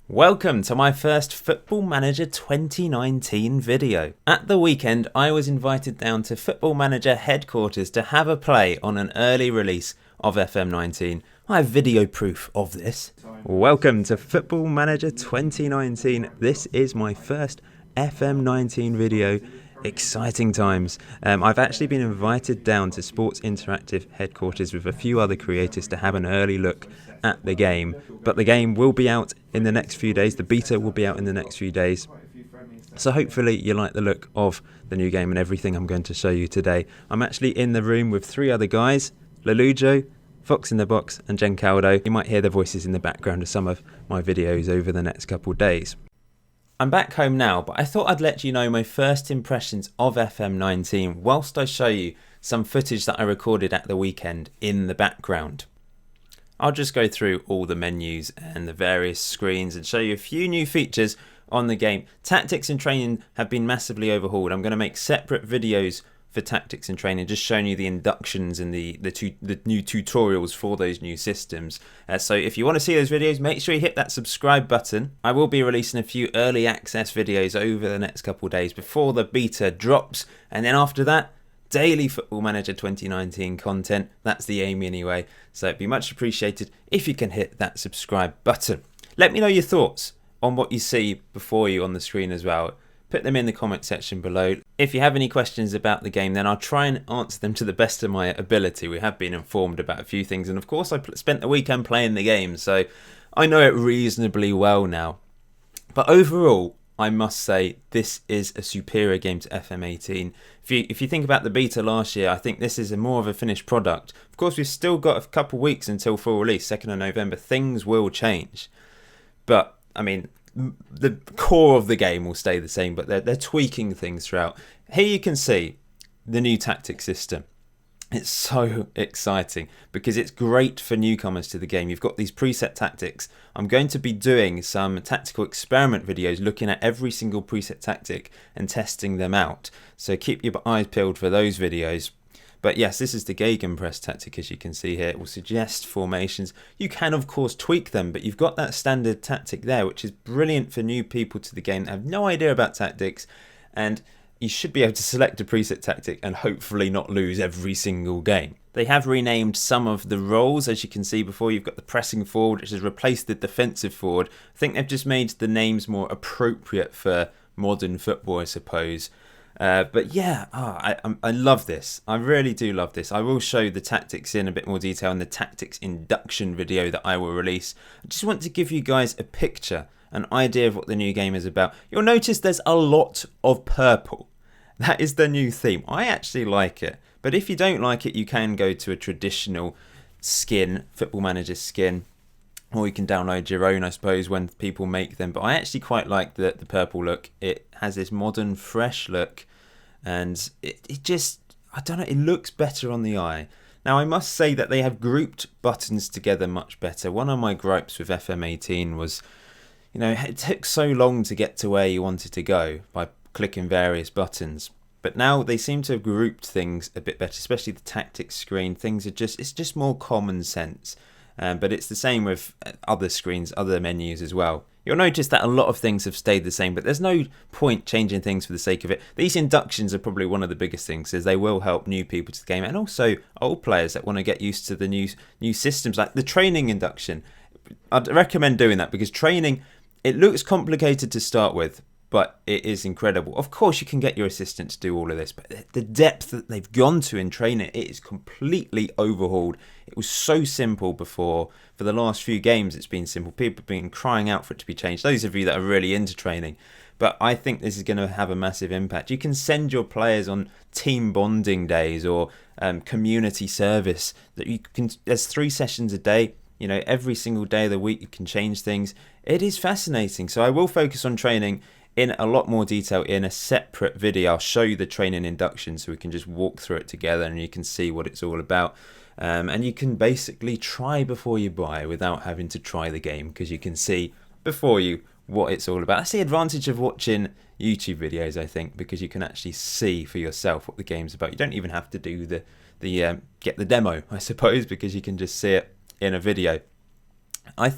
Welcome to my first Football Manager 2019 video. At the weekend, I was invited down to Football Manager headquarters to have a play on an early release of FM19. I have video proof of this. Welcome to Football Manager 2019. This is my first FM19 video. Exciting times. I've actually been invited down to Sports Interactive headquarters with a few other creators to have an early look at the game, but the game will be out in the next few days. The beta will be out in the next few days, so hopefully you like the look of the new game and everything I'm going to show you today. I'm actually in the room with three other guys: Lelujo, Fox in the Box and Jen Caldo. You might hear their voices in the background of some of my videos over the next couple of days. I'm back home now, but I thought I'd let you know my first impressions of FM19 whilst I show you some footage that I recorded at the weekend in the background. I'll just go through all the menus and the various screens and show you a few new features on the game. Tactics and training have been massively overhauled. I'm going to make separate videos for tactics and training, just showing you the inductions and the new tutorials for those new systems. So if you want to see those videos, make sure you hit that subscribe button. I will be releasing a few early access videos over the next couple of days before the beta drops, and then after that, daily Football Manager 2019 content. That's the aim anyway, so it'd be much appreciated if you can hit that subscribe button. Let me know your thoughts on what you see before you on the screen as well. Put them in the comment section below. If you have any questions about the game, then I'll try and answer them to the best of my ability. We have been informed about a few things, and of course I spent the weekend playing the game, so I know it reasonably well now. But overall, I must say this is a superior game to FM18. If you think about the beta last year, I think this is more of a finished product. Of course, we've still got a couple weeks until full release, 2nd of November. Things will change. But, I mean, the core of the game will stay the same, but they're tweaking things throughout. Here you can see the new tactic system. It's so exciting because it's great for newcomers to the game. You've got these preset tactics. I'm going to be doing some tactical experiment videos looking at every single preset tactic and testing them out. So keep your eyes peeled for those videos. But yes, this is the Gegenpress tactic, as you can see here. It will suggest formations. You can, of course, tweak them, but you've got that standard tactic there, which is brilliant for new people to the game that have no idea about tactics. And you should be able to select a preset tactic and hopefully not lose every single game. They have renamed some of the roles, as you can see before. You've got the pressing forward, which has replaced the defensive forward. I think they've just made the names more appropriate for modern football, I suppose. But yeah, I love this. I really do love this. I will show the tactics in a bit more detail in the tactics induction video that I will release. I just want to give you guys a picture, an idea of what the new game is about. You'll notice there's a lot of purple. That is the new theme. I actually like it. But if you don't like it, you can go to a traditional skin, Football Manager skin. Or you can download your own, I suppose, when people make them. But I actually quite like the purple look. It has this modern, fresh look. And it just, I don't know, it looks better on the eye. Now, I must say that they have grouped buttons together much better. One of my gripes with FM18 was, you know, it took so long to get to where you wanted to go by clicking various buttons. But now they seem to have grouped things a bit better, especially the tactics screen. Things are just, it's just more common sense. But it's the same with other screens, other menus as well. You'll notice that a lot of things have stayed the same, but there's no point changing things for the sake of it. These inductions are probably one of the biggest things, as they will help new people to the game, and also old players that want to get used to the new systems, like the training induction. I'd recommend doing that, because training, it looks complicated to start with, but it is incredible. Of course, you can get your assistant to do all of this, but the depth that they've gone to in training, it is completely overhauled. It was so simple before. For the last few games, it's been simple. People have been crying out for it to be changed. Those of you that are really into training. But I think this is going to have a massive impact. You can send your players on team bonding days or community service. That you can. There's 3 sessions a day. You know, every single day of the week you can change things. It is fascinating. So I will focus on training in a lot more detail in a separate video. I'll show you the training induction so we can just walk through it together and you can see what it's all about. And you can basically try before you buy without having to try the game, because you can see before you what it's all about. That's the advantage of watching YouTube videos, I think, because you can actually see for yourself what the game's about. You don't even have to do get the demo, I suppose, because you can just see it in a video. I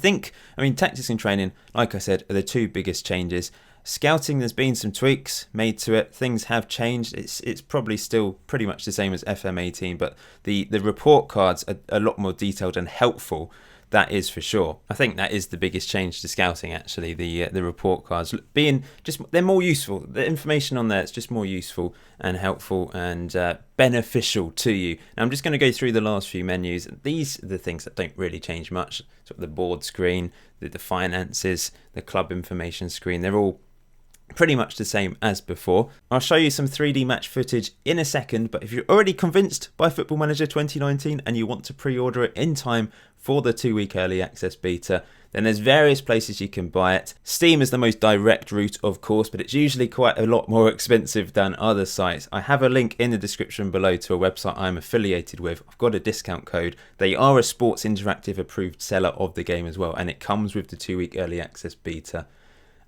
mean, tactics and training, like I said, are the two biggest changes. Scouting, there's been some tweaks made to it. Things have changed. It's probably still pretty much the same as FM18, but the report cards are a lot more detailed and helpful. That is for sure. I think that is the biggest change to scouting, actually. The report cards being they're more useful. The information on there is just more useful and helpful and beneficial to you. Now I'm just going to go through the last few menus. These are the things that don't really change much. Sort of the board screen, the finances, the club information screen. They're all pretty much the same as before. I'll show you some 3D match footage in a second, but if you're already convinced by Football Manager 2019 and you want to pre-order it in time for the 2-week early access beta, then there's various places you can buy it. Steam is the most direct route, of course, but it's usually quite a lot more expensive than other sites. I have a link in the description below to a website I'm affiliated with. I've got a discount code. They are a Sports Interactive approved seller of the game as well, and it comes with the 2-week early access beta.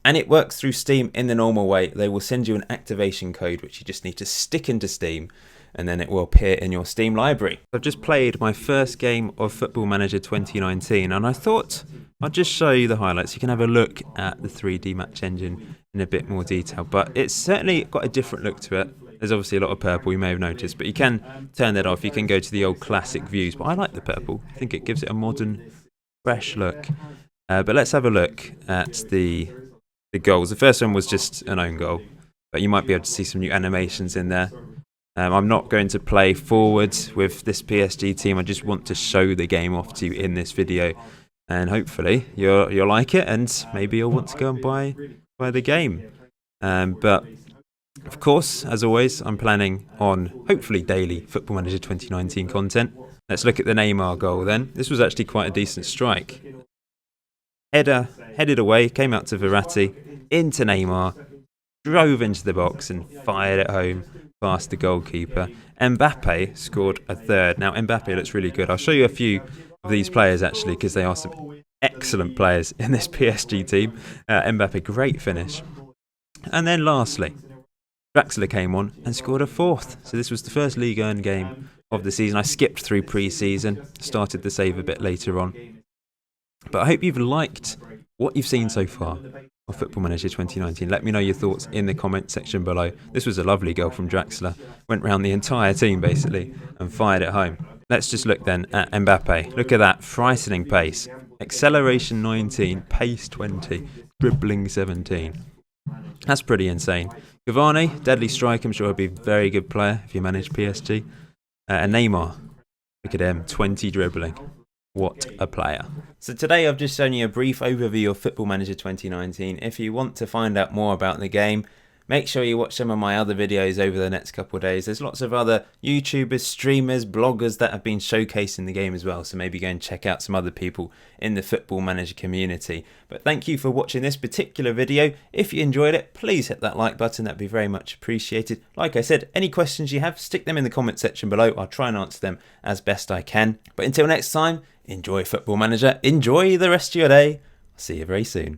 And it works through Steam in the normal way. They will send you an activation code which you just need to stick into Steam, and then it will appear in your Steam library. I've just played my first game of Football Manager 2019, and I thought I'd just show you the highlights. You can have a look at the 3D match engine in a bit more detail, but it's certainly got a different look to it. There's obviously a lot of purple, you may have noticed, but you can turn that off. You can go to the old classic views, but I like the purple. I think it gives it a modern, fresh look. But let's have a look at the goals. The first one was just an own goal, but you might be able to see some new animations in there. I'm not going to play forward with this PSG team. I just want to show the game off to you in this video, and hopefully you'll like it, and maybe you'll want to go and buy the game. But of course, as always, I'm planning on hopefully daily Football Manager 2019 content. Let's look at the Neymar goal then. This was actually quite a decent strike. Header headed away, came out to Verratti, into Neymar, drove into the box and fired it home past the goalkeeper. Mbappe scored a third. Now Mbappe looks really good. I'll show you a few of these players actually, because they are some excellent players in this PSG team. Mbappe, great finish. And then lastly, Draxler came on and scored a fourth. So this was the first Ligue 1 game of the season. I skipped through pre-season, started the save a bit later on. But I hope you've liked what you've seen so far of Football Manager 2019. Let me know your thoughts in the comment section below. This was a lovely goal from Draxler. Went round the entire team basically and fired it home. Let's just look then at Mbappe. Look at that, frightening pace. Acceleration 19, pace 20, dribbling 17. That's pretty insane. Cavani, deadly strike. I'm sure he'll be a very good player if you manage PSG. And Neymar, look at him, 20 dribbling. What a player. So today I've just shown you a brief overview of Football Manager 2019. If you want to find out more about the game, make sure you watch some of my other videos over the next couple of days. There's lots of other YouTubers, streamers, bloggers that have been showcasing the game as well. So maybe go and check out some other people in the Football Manager community. But thank you for watching this particular video. If you enjoyed it, please hit that like button. That'd be very much appreciated. Like I said, any questions you have, stick them in the comment section below. I'll try and answer them as best I can. But until next time, enjoy Football Manager. Enjoy the rest of your day. I'll see you very soon.